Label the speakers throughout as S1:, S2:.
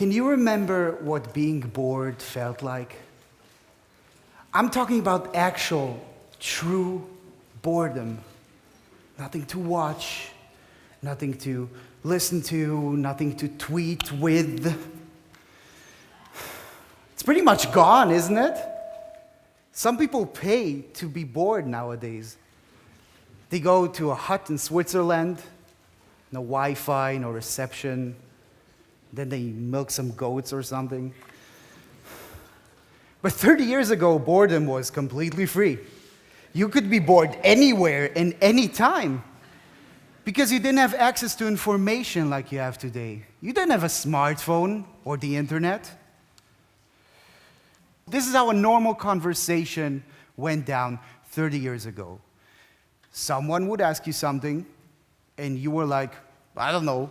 S1: can you remember what being bored felt like? I'm talking about actual, true boredom. Nothing to watch, nothing to listen to, nothing to tweet with. It's pretty much gone, isn't it? Some people pay to be bored nowadays. They go to a hut in Switzerland, no Wi-Fi, no reception. Then they milk some goats or something. But 30 years ago, boredom was completely free. You could be bored anywhere and any time because you didn't have access to information like you have today. You didn't have a smartphone or the internet. This is how a normal conversation went down 30 years ago. Someone would ask you something, and you were like, I don't know.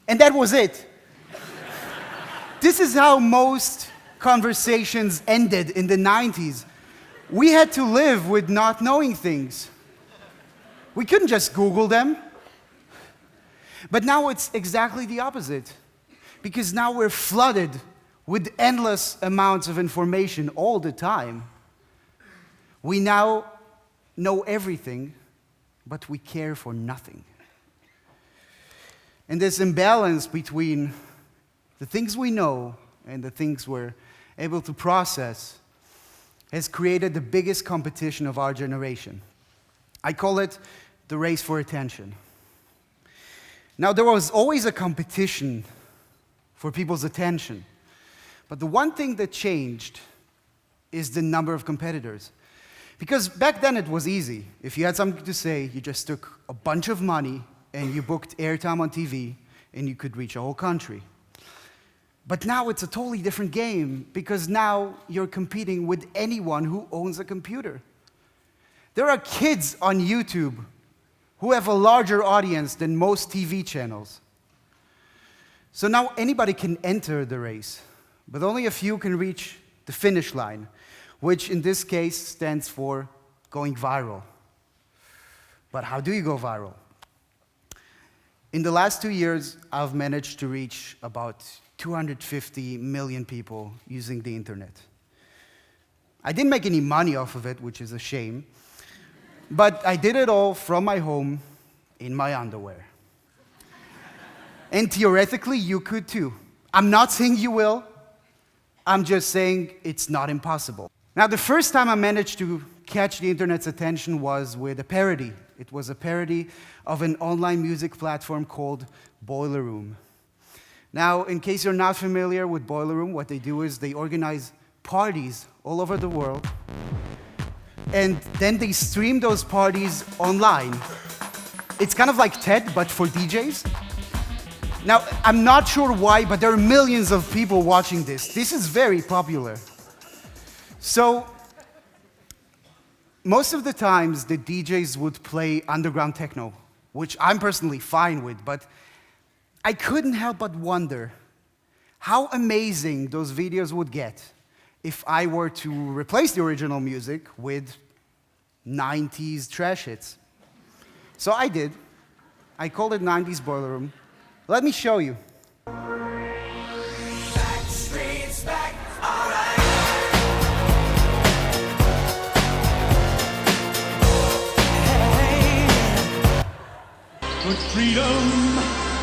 S1: And that was it. This is how most conversations ended in the 90s. We had to live with not knowing things. We couldn't just Google them. But now it's exactly the opposite. Because now we're flooded with endless amounts of information all the time. We now know everything, but we care for nothing. And this imbalance between the things we know and the things we're able to process has created the biggest competition of our generation. I call it the race for attention. Now, there was always a competition for people's attention, but the one thing that changed is the number of competitors. Because back then it was easy. If you had something to say, you just took a bunch of money and you booked airtime on TV and you could reach a whole country. But now it's a totally different game because now you're competing with anyone who owns a computer. There are kids on YouTube who have a larger audience than most TV channels. So now anybody can enter the race, but only a few can reach the finish line, which in this case stands for going viral. But how do you go viral? In the last 2 years, I've managed to reach about 250 million people using the internet. I didn't make any money off of it, which is a shame, but I did it all from my home in my underwear. And theoretically, you could too. I'm not saying you will, I'm just saying it's not impossible. Now, the first time I managed to catch the internet's attention was with a parody. It was a parody of an online music platform called Boiler Room. Now, in case you're not familiar with Boiler Room, what they do is they organize parties all over the world, and then they stream those parties online. It's kind of like TED, but for DJs. Now, I'm not sure why, but there are millions of people watching this. This is very popular. So, most of the times, the DJs would play underground techno, which I'm personally fine with, but I couldn't help but wonder how amazing those videos would get if I were to replace the original music with 90s trash hits. So I did. I called it 90s Boiler Room. Let me show you.
S2: Backstreet's back, all right. Hey.
S3: But freedom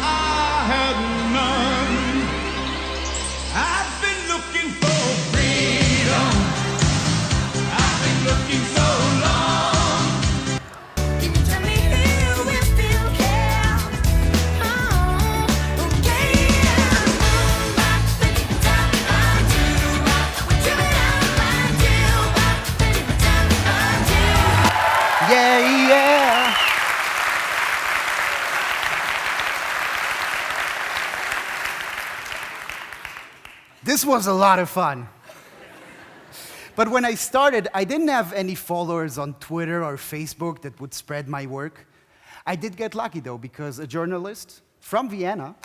S3: I had none. I've been looking for freedom. I've been looking so long.
S2: Can you tell me if you care? Oh, yeah.
S1: Yeah, yeah. This was a lot of fun. But when I started, I didn't have any followers on Twitter or Facebook that would spread my work. I did get lucky, though, because a journalist from Vienna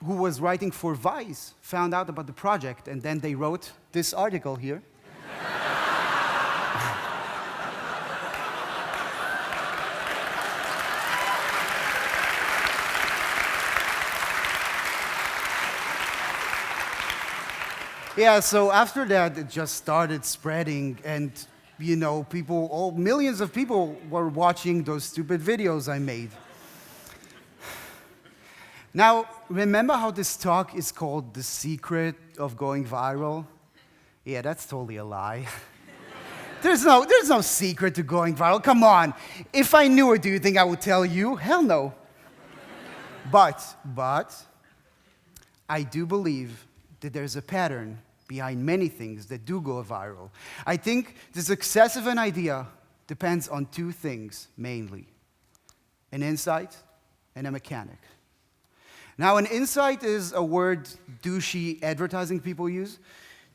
S1: who was writing for Vice found out about the project, and then they wrote this article here. Yeah, so after that, it just started spreading, and millions of people were watching those stupid videos I made. Now, remember how this talk is called The Secret of Going Viral? Yeah, that's totally a lie. There's no secret to going viral. Come on. If I knew it, do you think I would tell you? Hell no. But, I do believe that there's a pattern behind many things that do go viral. I think the success of an idea depends on two things mainly: an insight and a mechanic. Now, an insight is a word douchey advertising people use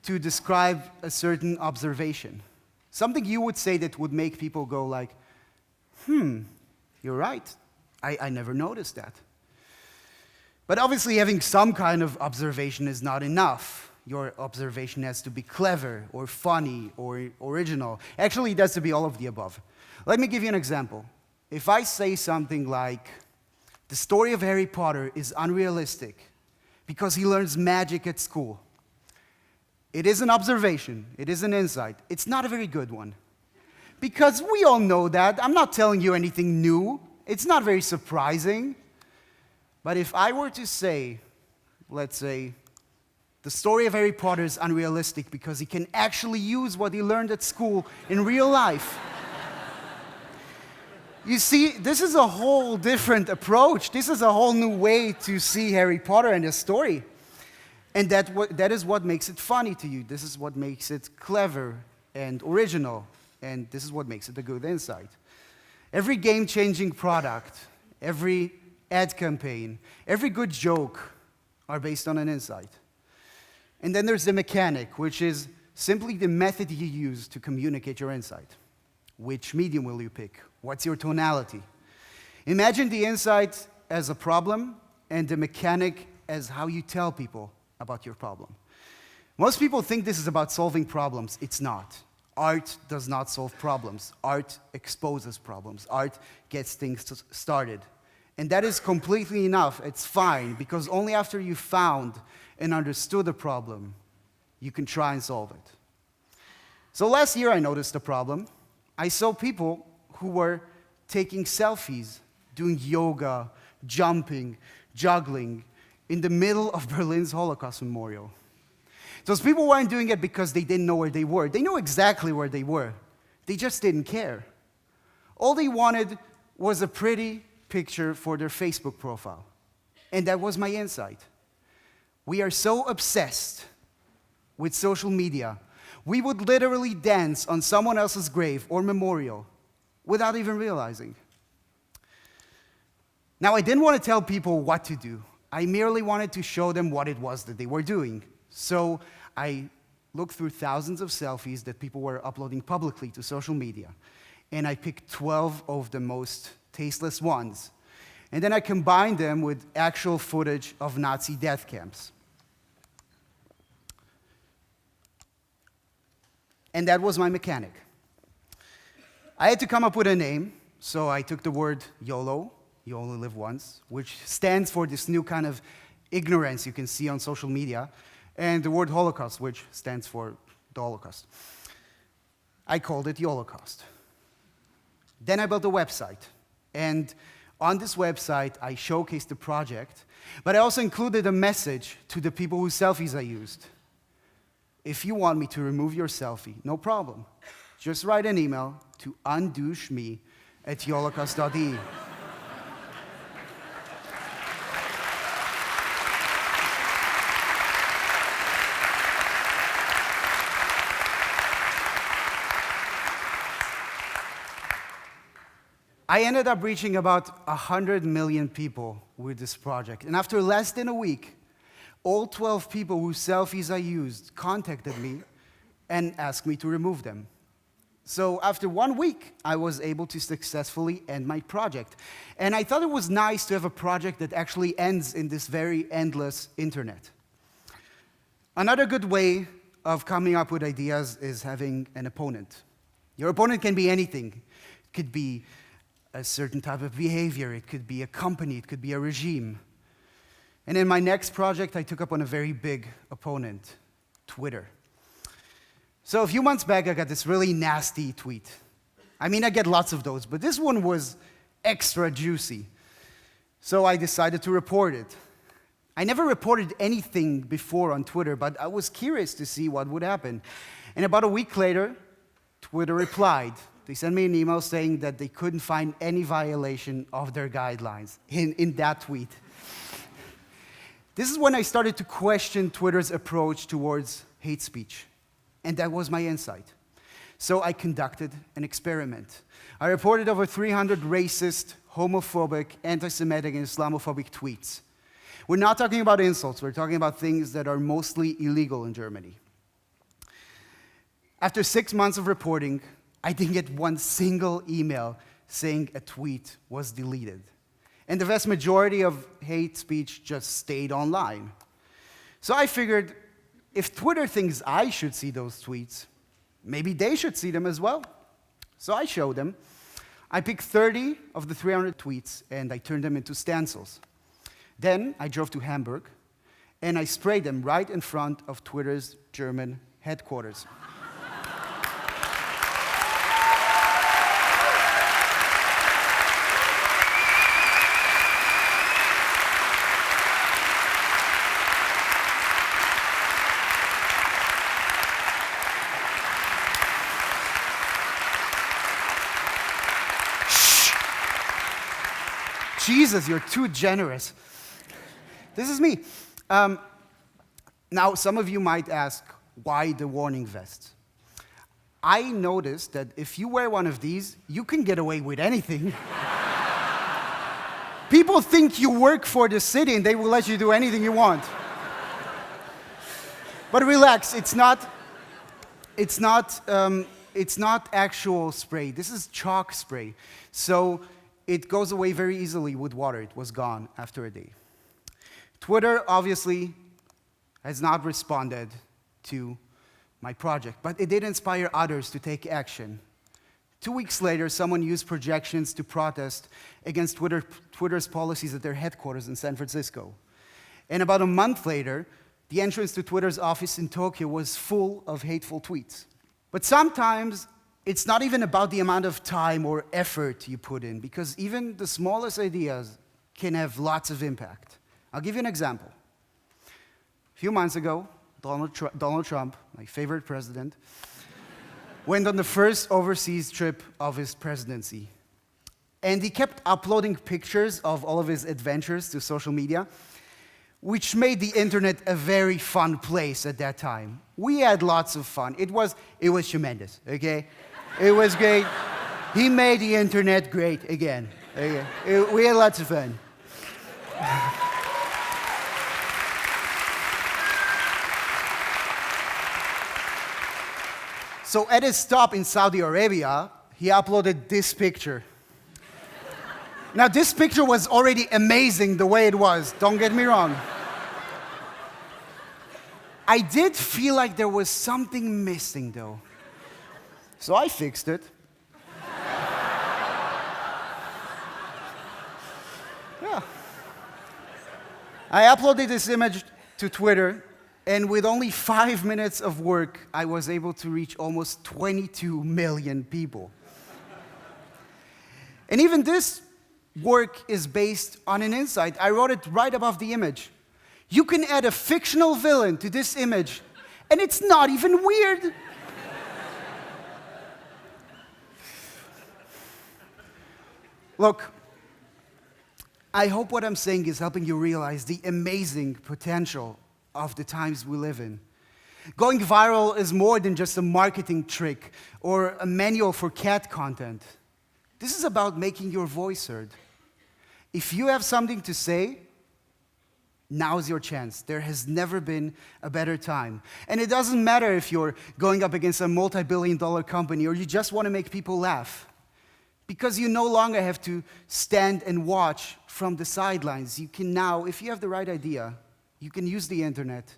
S1: to describe a certain observation. Something you would say that would make people go like, you're right. I never noticed that. But obviously, having some kind of observation is not enough. Your observation has to be clever or funny or original. Actually, it has to be all of the above. Let me give you an example. If I say something like, the story of Harry Potter is unrealistic because he learns magic at school. It is an observation. It is an insight. It's not a very good one. Because we all know that. I'm not telling you anything new. It's not very surprising. But if I were to say, let's say, the story of Harry Potter is unrealistic because he can actually use what he learned at school in real life. You see, this is a whole different approach. This is a whole new way to see Harry Potter and his story. And that is what makes it funny to you. This is what makes it clever and original. And this is what makes it a good insight. Every game-changing product, every ad campaign, every good joke are based on an insight. And then there's the mechanic, which is simply the method you use to communicate your insight. Which medium will you pick? What's your tonality? Imagine the insight as a problem and the mechanic as how you tell people about your problem. Most people think this is about solving problems. It's not. Art does not solve problems. Art exposes problems. Art gets things started. And that is completely enough. It's fine, because only after you found and understood the problem, you can try and solve it. So last year I noticed a problem. I saw people who were taking selfies, doing yoga, jumping, juggling, in the middle of Berlin's Holocaust Memorial. Those people weren't doing it because they didn't know where they were. They knew exactly where they were. They just didn't care. All they wanted was a pretty picture for their Facebook profile. And that was my insight. We are so obsessed with social media, we would literally dance on someone else's grave or memorial without even realizing. Now, I didn't want to tell people what to do. I merely wanted to show them what it was that they were doing. So I looked through thousands of selfies that people were uploading publicly to social media, and I picked 12 of the most tasteless ones. And then I combined them with actual footage of Nazi death camps. And that was my mechanic. I had to come up with a name, so I took the word YOLO, you only live once, which stands for this new kind of ignorance you can see on social media, and the word Holocaust, which stands for the Holocaust. I called it Yolocost. Then I built a website, and on this website, I showcased the project, but I also included a message to the people whose selfies I used. If you want me to remove your selfie, no problem. Just write an email to undoucheme@yolocost.de. I ended up reaching about 100 million people with this project. And after less than a week, all 12 people whose selfies I used contacted me and asked me to remove them. So after 1 week, I was able to successfully end my project. And I thought it was nice to have a project that actually ends in this very endless internet. Another good way of coming up with ideas is having an opponent. Your opponent can be anything. It could be a certain type of behavior, it could be a company, it could be a regime. And in my next project, I took up on a very big opponent. Twitter. So a few months back, I got this really nasty tweet. I mean, I get lots of those, but this one was extra juicy. So I decided to report it. I never reported anything before on Twitter, but I was curious to see what would happen. And about a week later, Twitter replied. They sent me an email saying that they couldn't find any violation of their guidelines in that tweet. This is when I started to question Twitter's approach towards hate speech. And that was my insight. So I conducted an experiment. I reported over 300 racist, homophobic, anti-Semitic, and Islamophobic tweets. We're not talking about insults. We're talking about things that are mostly illegal in Germany. After 6 months of reporting, I didn't get one single email saying a tweet was deleted. And the vast majority of hate speech just stayed online. So I figured, if Twitter thinks I should see those tweets, maybe they should see them as well. So I showed them. I picked 30 of the 300 tweets, and I turned them into stencils. Then I drove to Hamburg, and I sprayed them right in front of Twitter's German headquarters. Jesus, you're too generous. This is me. Now, some of you might ask, why the warning vest? I noticed that if you wear one of these, you can get away with anything. People think you work for the city and they will let you do anything you want. But relax, it's not actual spray. This is chalk spray. So it goes away very easily with water. It was gone after a day. Twitter obviously has not responded to my project, but it did inspire others to take action. 2 weeks later, someone used projections to protest against Twitter's policies at their headquarters in San Francisco. And about a month later, the entrance to Twitter's office in Tokyo was full of hateful tweets. But sometimes it's not even about the amount of time or effort you put in, because even the smallest ideas can have lots of impact. I'll give you an example. A few months ago, Donald Trump, my favorite president, went on the first overseas trip of his presidency. And he kept uploading pictures of all of his adventures to social media, which made the internet a very fun place at that time. We had lots of fun. It was tremendous, okay? It was great. He made the internet great again. We had lots of fun. So at his stop in Saudi Arabia, he uploaded this picture. Now, this picture was already amazing the way it was, don't get me wrong. I did feel like there was something missing, though. So I fixed it. Yeah. I uploaded this image to Twitter, and with only 5 minutes of work, I was able to reach almost 22 million people. And even this work is based on an insight. I wrote it right above the image. You can add a fictional villain to this image, and it's not even weird. Look, I hope what I'm saying is helping you realize the amazing potential of the times we live in. Going viral is more than just a marketing trick or a manual for cat content. This is about making your voice heard. If you have something to say, now's your chance. There has never been a better time. And it doesn't matter if you're going up against a multi-billion-dollar company or you just want to make people laugh. Because you no longer have to stand and watch from the sidelines. You can now, if you have the right idea, you can use the internet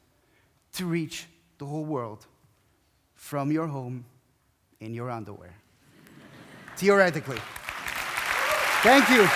S1: to reach the whole world from your home in your underwear. Theoretically. Thank you.